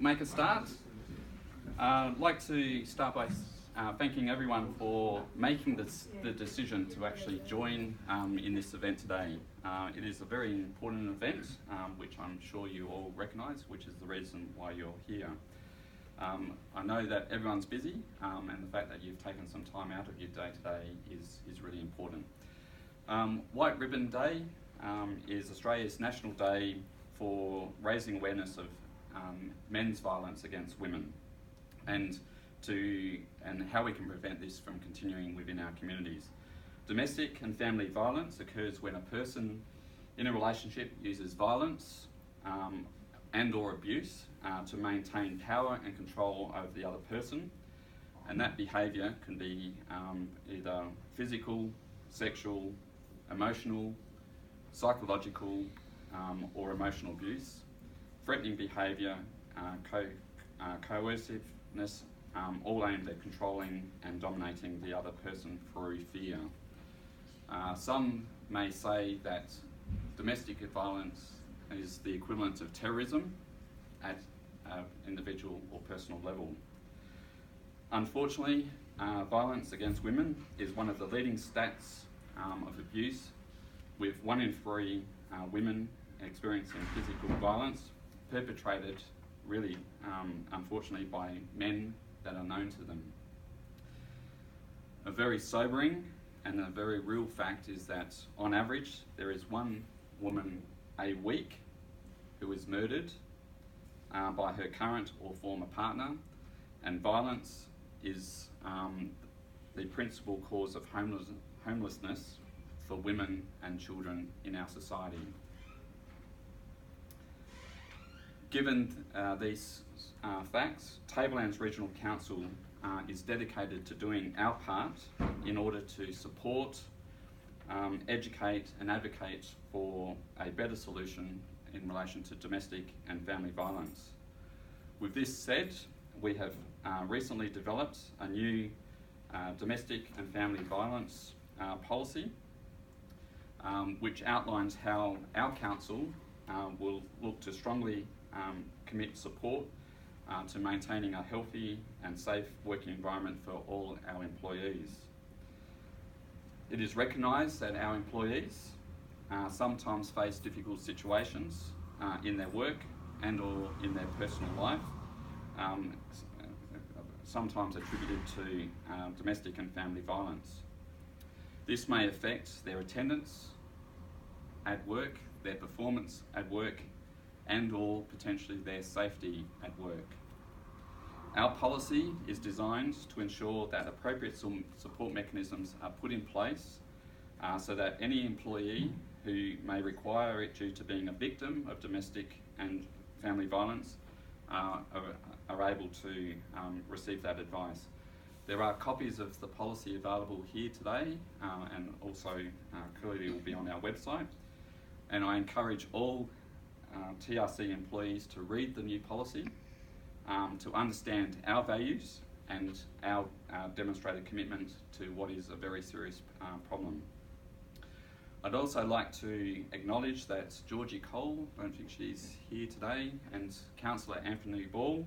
make a start. I'd like to start by thanking everyone for making the decision to actually join in this event today. It is a very important event, which I'm sure you all recognise, which is the reason why you're here. I know that everyone's busy, and the fact that you've taken some time out of your day today is really important. White Ribbon Day is Australia's national day for raising awareness of men's violence against women and how we can prevent this from continuing within our communities. Domestic and family violence occurs when a person in a relationship uses violence and or abuse to maintain power and control over the other person, and that behaviour can be either physical, sexual, emotional, psychological or emotional abuse, threatening behaviour, coerciveness, all aimed at controlling and dominating the other person through fear. Some may say that domestic violence is the equivalent of terrorism at an individual or personal level. Unfortunately, violence against women is one of the leading stats of abuse, with 1 in 3 women experiencing physical violence perpetrated really, unfortunately, by men that are known to them. A very sobering and a very real fact is that on average there is 1 woman a week who is murdered by her current or former partner, and violence is the principal cause of homelessness for women and children in our society. Given these facts, Tablelands Regional Council is dedicated to doing our part in order to support, educate and advocate for a better solution in relation to domestic and family violence. With this said, we have recently developed a new domestic and family violence policy, which outlines how our council will look to strongly commit support to maintaining a healthy and safe working environment for all our employees. It is recognised that our employees sometimes face difficult situations in their work and or in their personal life, sometimes attributed to domestic and family violence. This may affect their attendance at work, their performance at work, and or potentially their safety at work. Our policy is designed to ensure that appropriate support mechanisms are put in place so that any employee who may require it due to being a victim of domestic and family violence are able to receive that advice. There are copies of the policy available here today and also clearly will be on our website, and I encourage all TRC employees to read the new policy, to understand our values and our demonstrated commitment to what is a very serious problem. I'd also like to acknowledge that Georgie Cole, I don't think she's here today, and Councillor Anthony Ball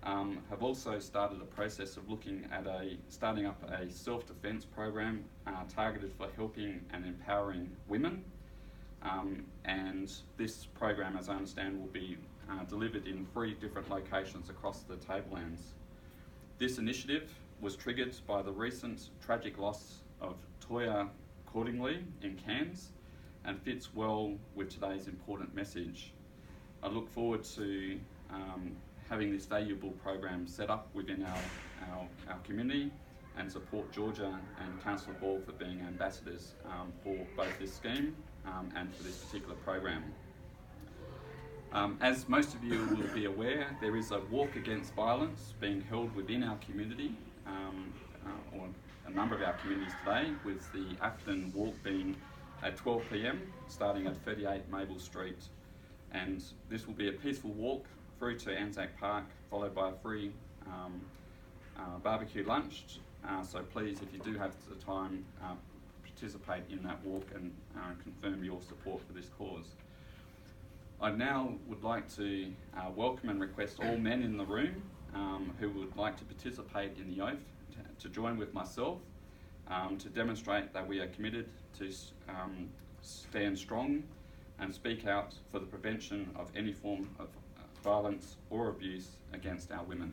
have also started a process of looking at starting up a self-defence program targeted for helping and empowering women. And this program, as I understand, will be delivered in 3 different locations across the Tablelands. This initiative was triggered by the recent tragic loss of Toya Cordingley in Cairns and fits well with today's important message. I look forward to having this valuable program set up within our community, and support Georgia and Councillor Ball for being ambassadors for both this scheme and for this particular program. As most of you will be aware, there is a walk against violence being held within our community, or a number of our communities today, with the Acton walk being at 12 p.m, starting at 38 Mabel Street. And this will be a peaceful walk through to Anzac Park, followed by a free barbecue lunch. So please, if you do have the time, participate in that walk and confirm your support for this cause. I now would like to welcome and request all men in the room who would like to participate in the oath to join with myself to demonstrate that we are committed to stand strong and speak out for the prevention of any form of violence or abuse against our women.